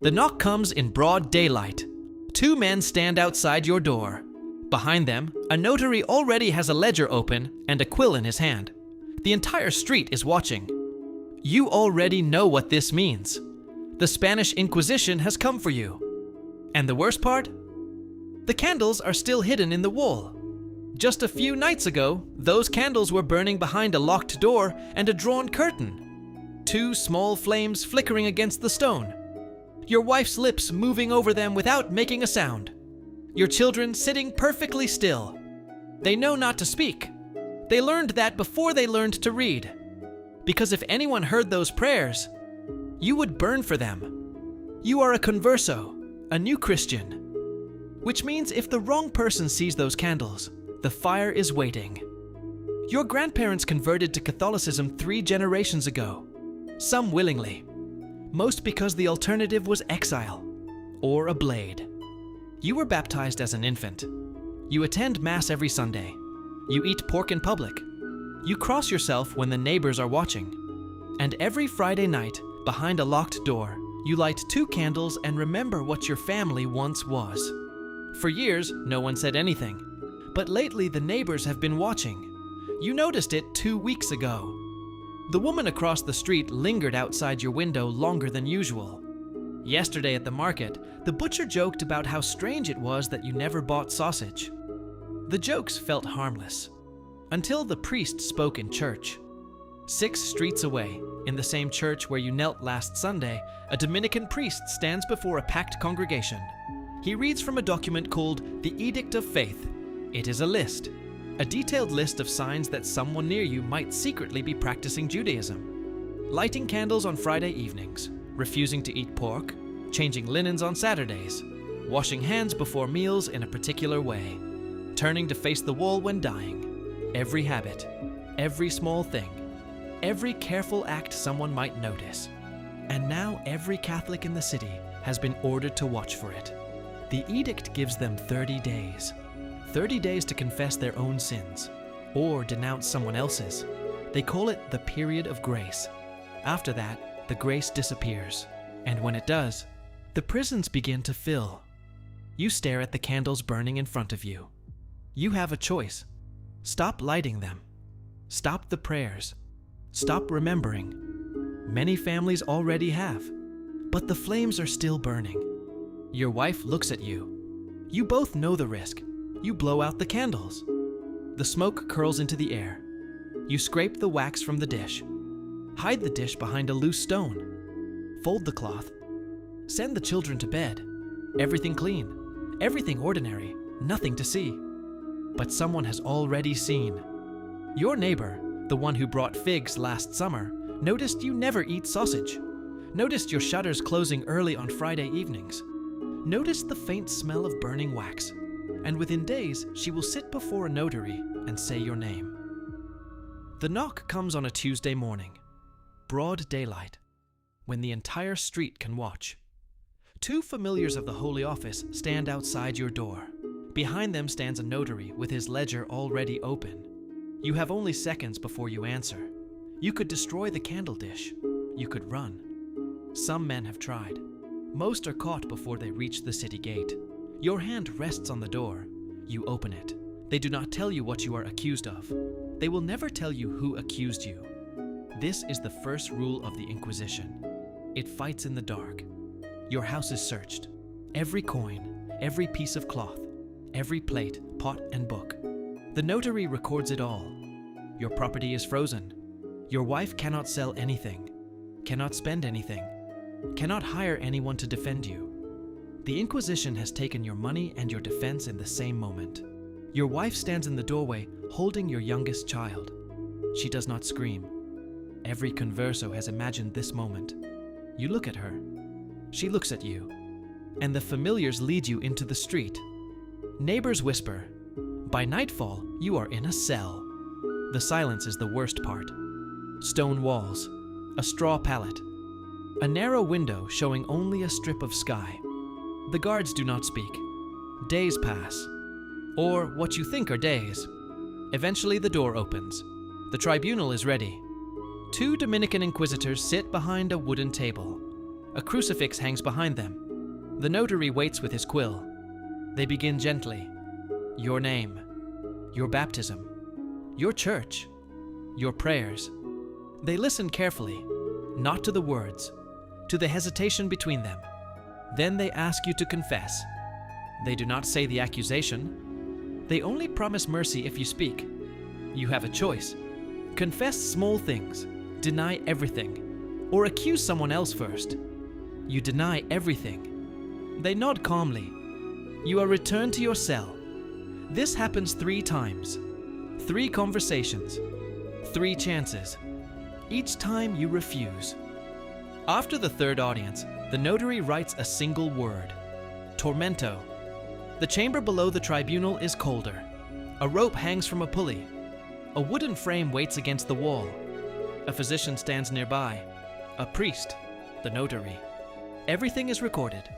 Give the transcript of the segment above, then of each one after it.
The knock comes in broad daylight. Two men stand outside your door. Behind them, a notary already has a ledger open and a quill in his hand. The entire street is watching. You already know what this means. The Spanish Inquisition has come for you. And the worst part? The candles are still hidden in the wall. Just a few nights ago, those candles were burning behind a locked door and a drawn curtain. Two small flames flickering against the stone. Your wife's lips moving over them without making a sound. Your children sitting perfectly still. They know not to speak. They learned that before they learned to read. Because if anyone heard those prayers, you would burn for them. You are a converso, a new Christian. Which means if the wrong person sees those candles, the fire is waiting. Your grandparents converted to Catholicism 3 generations ago, some willingly. Most because the alternative was exile, or a blade. You were baptized as an infant. You attend Mass every Sunday. You eat pork in public. You cross yourself when the neighbors are watching. And every Friday night, behind a locked door, you light 2 candles and remember what your family once was. For years, no one said anything. But lately, the neighbors have been watching. You noticed it 2 weeks ago. The woman across the street lingered outside your window longer than usual. Yesterday at the market, the butcher joked about how strange it was that you never bought sausage. The jokes felt harmless, until the priest spoke in church. 6 streets away, in the same church where you knelt last Sunday, a Dominican priest stands before a packed congregation. He reads from a document called the Edict of Faith. It is a list. A detailed list of signs that someone near you might secretly be practicing Judaism. Lighting candles on Friday evenings, refusing to eat pork, changing linens on Saturdays, washing hands before meals in a particular way, turning to face the wall when dying. Every habit, every small thing, every careful act someone might notice. And now every Catholic in the city has been ordered to watch for it. The edict gives them 30 days. 30 days to confess their own sins, or denounce someone else's. They call it the period of grace. After that, the grace disappears, and when it does, the prisons begin to fill. You stare at the candles burning in front of you. You have a choice. Stop lighting them. Stop the prayers. Stop remembering. Many families already have, but the flames are still burning. Your wife looks at you. You both know the risk. You blow out the candles. The smoke curls into the air. You scrape the wax from the dish. Hide the dish behind a loose stone. Fold the cloth. Send the children to bed. Everything clean. Everything ordinary. Nothing to see. But someone has already seen. Your neighbor, the one who brought figs last summer, noticed you never eat sausage. Noticed your shutters closing early on Friday evenings. Noticed the faint smell of burning wax. And within days, she will sit before a notary and say your name. The knock comes on a Tuesday morning, broad daylight, when the entire street can watch. 2 familiars of the Holy Office stand outside your door. Behind them stands a notary with his ledger already open. You have only seconds before you answer. You could destroy the candle dish. You could run. Some men have tried. Most are caught before they reach the city gate. Your hand rests on the door. You open it. They do not tell you what you are accused of. They will never tell you who accused you. This is the first rule of the Inquisition. It fights in the dark. Your house is searched. Every coin, every piece of cloth, every plate, pot, and book. The notary records it all. Your property is frozen. Your wife cannot sell anything, cannot spend anything, cannot hire anyone to defend you. The Inquisition has taken your money and your defense in the same moment. Your wife stands in the doorway holding your youngest child. She does not scream. Every converso has imagined this moment. You look at her. She looks at you. And the familiars lead you into the street. Neighbors whisper. By nightfall, you are in a cell. The silence is the worst part. Stone walls, a straw pallet, a narrow window showing only a strip of sky. The guards do not speak. Days pass. Or what you think are days. Eventually the door opens. The tribunal is ready. 2 Dominican inquisitors sit behind a wooden table. A crucifix hangs behind them. The notary waits with his quill. They begin gently. Your name, your baptism, your church, your prayers. They listen carefully, not to the words, to the hesitation between them. Then they ask you to confess. They do not say the accusation. They only promise mercy if you speak. You have a choice. Confess small things, deny everything, or accuse someone else first. You deny everything. They nod calmly. You are returned to your cell. This happens 3 times. 3 conversations. 3 chances. Each time you refuse. After the 3rd audience, the notary writes a single word. Tormento. The chamber below the tribunal is colder. A rope hangs from a pulley. A wooden frame waits against the wall. A physician stands nearby. A priest, the notary. Everything is recorded.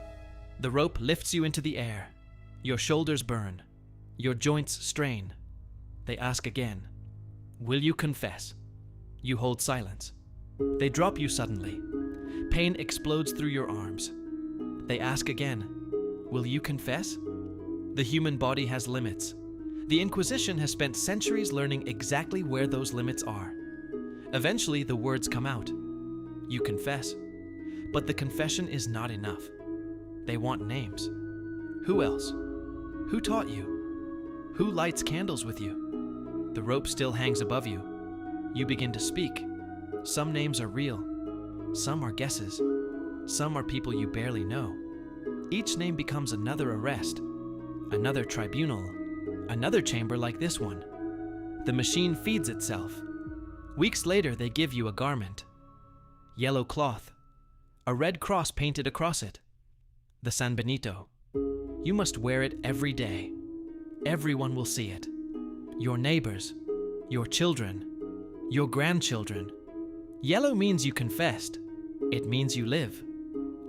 The rope lifts you into the air. Your shoulders burn. Your joints strain. They ask again, will you confess? You hold silence. They drop you suddenly. Pain explodes through your arms. They ask again, will you confess? The human body has limits. The Inquisition has spent centuries learning exactly where those limits are. Eventually, the words come out. You confess. But the confession is not enough. They want names. Who else? Who taught you? Who lights candles with you? The rope still hangs above you. You begin to speak. Some names are real. Some are guesses. Some are people you barely know. Each name becomes another arrest, another tribunal, another chamber like this one. The machine feeds itself. Weeks later, they give you a garment. Yellow cloth. A red cross painted across it. The San Benito. You must wear it every day. Everyone will see it. Your neighbors, your children, your grandchildren. Yellow means you confessed. It means you live.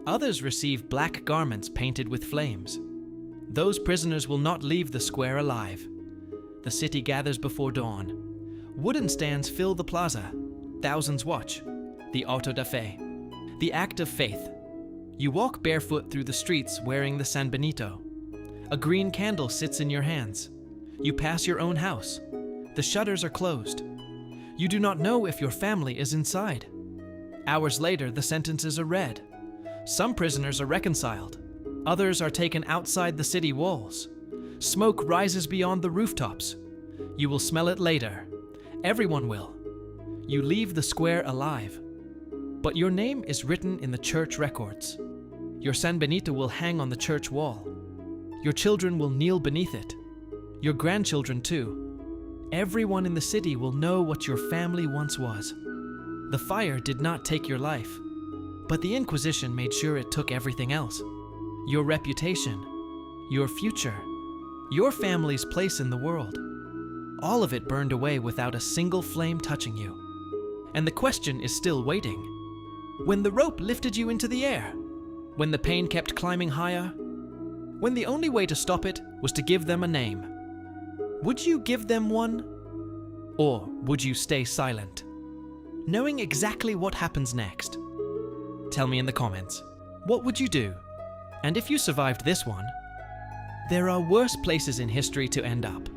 Others receive black garments painted with flames. Those prisoners will not leave the square alive. The city gathers before dawn. Wooden stands fill the plaza. Thousands watch. The auto da fe. The act of faith. You walk barefoot through the streets wearing the San Benito. A green candle sits in your hands. You pass your own house. The shutters are closed. You do not know if your family is inside. Hours later, the sentences are read. Some prisoners are reconciled. Others are taken outside the city walls. Smoke rises beyond the rooftops. You will smell it later. Everyone will. You leave the square alive. But your name is written in the church records. Your San Benito will hang on the church wall. Your children will kneel beneath it. Your grandchildren too. Everyone in the city will know what your family once was. The fire did not take your life, but the Inquisition made sure it took everything else. Your reputation, your future, your family's place in the world. All of it burned away without a single flame touching you. And the question is still waiting. When the rope lifted you into the air, when the pain kept climbing higher, when the only way to stop it was to give them a name, would you give them one? Or would you stay silent, knowing exactly what happens next? Tell me in the comments, what would you do? And if you survived this one, there are worse places in history to end up.